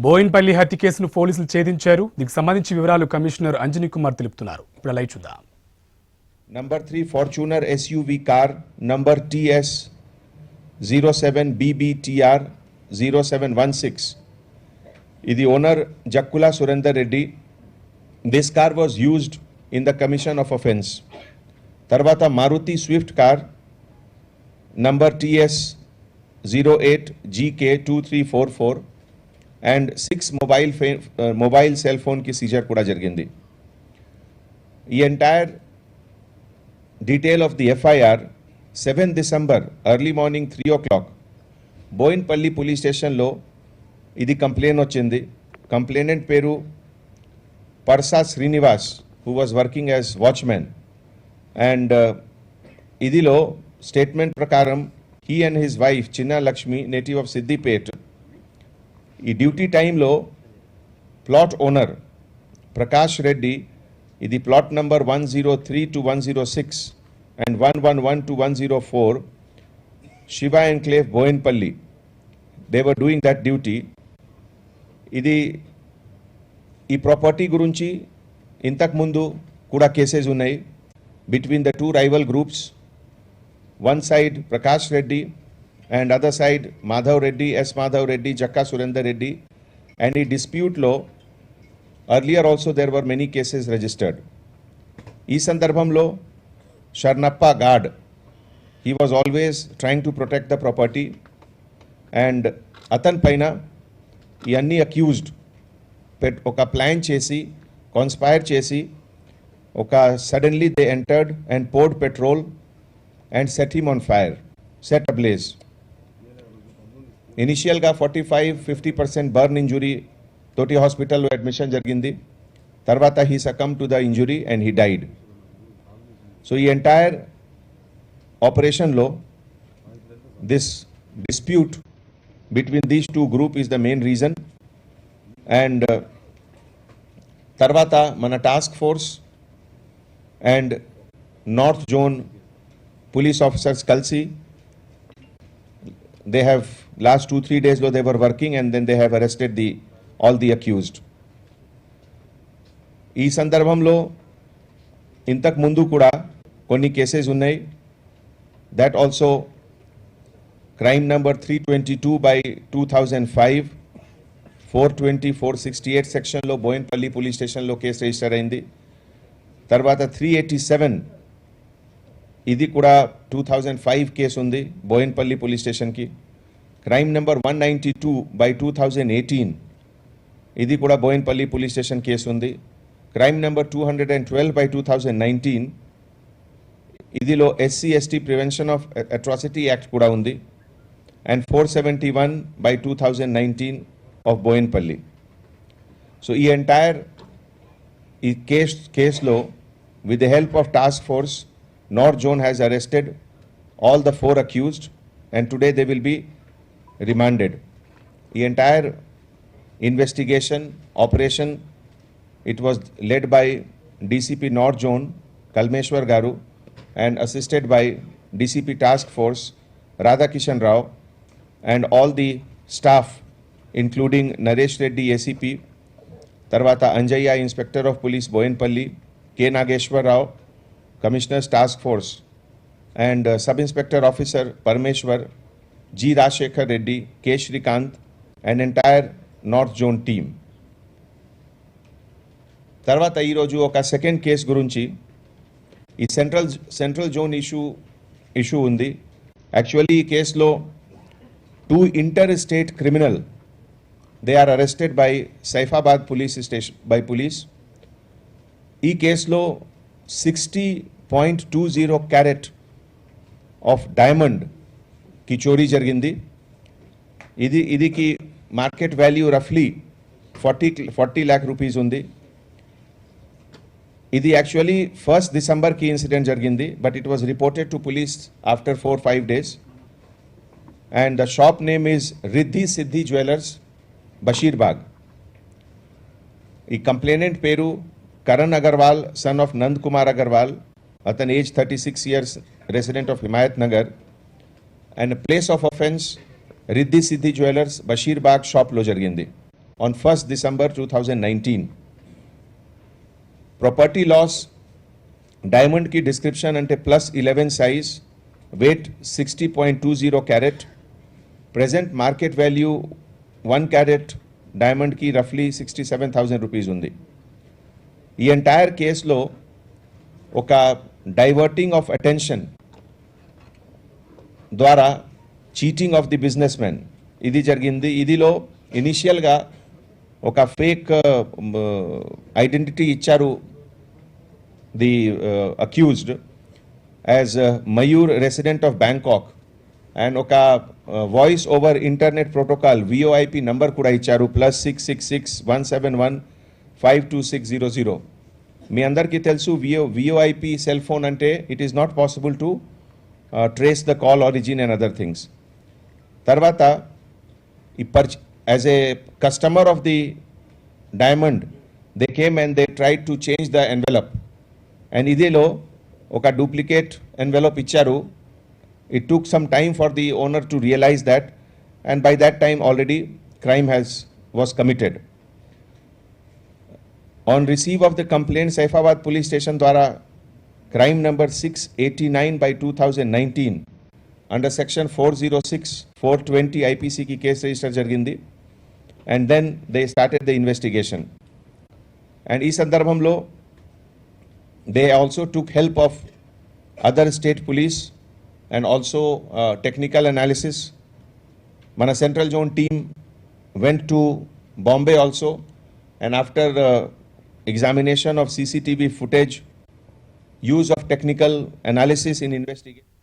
బోయిన్పల్లి హత్య కేసును పోలీసులు ఛేదించారు. దీనికి సంబంధించి వివరాలు కమిషనర్ అంజనీ కుమార్ తెలుపుతున్నారు. ఇప్పుడు లైవ్ చూద్దాం. Number 3 Fortuner SUV car number TS 07BBTR 0716. The owner Jakkula Surendra Reddy. This car was used in the commission of offence. Tarvata Maruti Swift car number TS 08GK2344 and 6 mobile cell phone ki seizure kuda jarigindi. The entire detail of the FIR 7 December early morning 3 o'clock Boinpalli police station lo idi complaint ochindi. Complainant peru Parsa Srinivas, who was working as watchman, and idilo statement prakaram he and his wife Chinna Lakshmi, native of Siddipet, ఈ duty టైంలో plot owner Prakash Reddy, ఇది plot number 103 to 106 and 111 to 104 Shiva Enclave Boinpalli, they were doing that duty. ఇది ఈ property గురించి ఇంతకు ముందు కూడా cases ఉన్నాయి between the two rival groups. One side Prakash Reddy and other side Madhav Reddy, S. Madhav Reddy, Jakka Surendra Reddy, and in dispute law earlier also there were many cases registered. Ee sandarbhamlo Sharnappa Gad, he was always trying to protect the property, and atan paina ee anni accused oka plan chesi conspire chesi oka suddenly they entered and poured petrol and set him on fire, set ablaze. Initial ga 45-50% burn injury toti hospital lo admission jarigindi. Tarvata he succumbed to the injury and he died. So the entire operation lo this dispute between these two group is the main reason, and tarvata mana task force and North Zone police officers kalsi, they have last 2-3 days though they were working, and then they have arrested all the accused. ఈ సందర్భంలో ఇంతకు ముందు కూడా కొన్ని cases ఉన్నాయి. That also crime number 322/2005 420-468 సెక్షన్లో Boinpally police స్టేషన్లో case register అయింది. తర్వాత 387 ఇది కూడా 2005 కేసు ఉంది బోయిన్పల్లి పోలీస్ స్టేషన్కి. క్రైమ్ నెంబర్ 192/2018 ఇది కూడా బోయిన్పల్లి పోలీస్ స్టేషన్ కేసు ఉంది. క్రైమ్ నెంబర్ 212/2019 ఇదిలో SC/ST prevention of atrocity act కూడా ఉంది, అండ్ 471/2019 ఆఫ్ బోయిన్పల్లి. సో ఈ ఎంటైర్ ఈ కేసులో with the help of task force North Zone has arrested all the 4 accused, and today they will be remanded. The entire investigation operation, it was led by DCP North Zone Kalmeshwar Garu and assisted by DCP Task Force Radhakishan Rao and all the staff including Naresh Reddy ACP, Tarvata Anjaya Inspector of Police Boinpalli, K. Nageshwar Rao Commissioner's Task Force, and Sub-Inspector Officer Parmeshwar, G. Rajshekhar Reddy, K. Shrikant, and entire North Zone team. Tarvata ee roju oka second case gurunchi ee central zone issue undi. Actually ee case lo 2 interstate criminal, they are arrested by Saifabad police station by police. Ee case lo 60.20 carat of diamond ki chori jarigindi. Idiki market value roughly 40 lakh rupees undi. Idi actually 1st December ki incident jarigindi, but it was reported to police after 4-5 days, and the shop name is Riddhi Siddhi Jewellers, Bashir Bagh. ఈ complainant పేరు Karan Agarwal, son of Nand Kumar Agarwal, at an age 36 years, resident of Himayat Nagar, and a place of offence Riddhi Siddhi Jewellers, Bashir Bagh shop lo jarigindi. on 1st December 2019. Property loss, diamond की description ante +11 size, weight 60.20 carat, present market value 1 carat diamond की roughly 67,000 rupees ఉంది. ఈ entire కేసులో ఒక diverting of attention ద్వారా cheating of the business man ఇది జరిగింది. ఇదిలో ఇనిషియల్గా ఒక ఫేక్ ఐడెంటిటీ ఇచ్చారు the accused as Mayur resident of Bangkok and ఒక voice over internet protocol VOIP number కూడా ఇచ్చారు +666-171-52600. మీ అందరికీ తెలుసు విఓఐపి సెల్ ఫోన్ అంటే it is not possible to trace the call origin and other things. తర్వాత as a customer of the diamond they came and they try to change the envelope and ఇదిలో ఒక duplicate envelope ఇచ్చారు. It took some time for the owner to realise that and by that time already crime was committed. On receive of the complaint, Saifabad Police Station द्वारा crime number 689/2019 under section 406-420 IPC की case register జరిగింది and then they started the investigation. And ఈ సందర్భంలో they also took help of other state police and also technical analysis. మన central zone team went to Bombay also, and after examination of CCTV footage, use of technical analysis in investigation.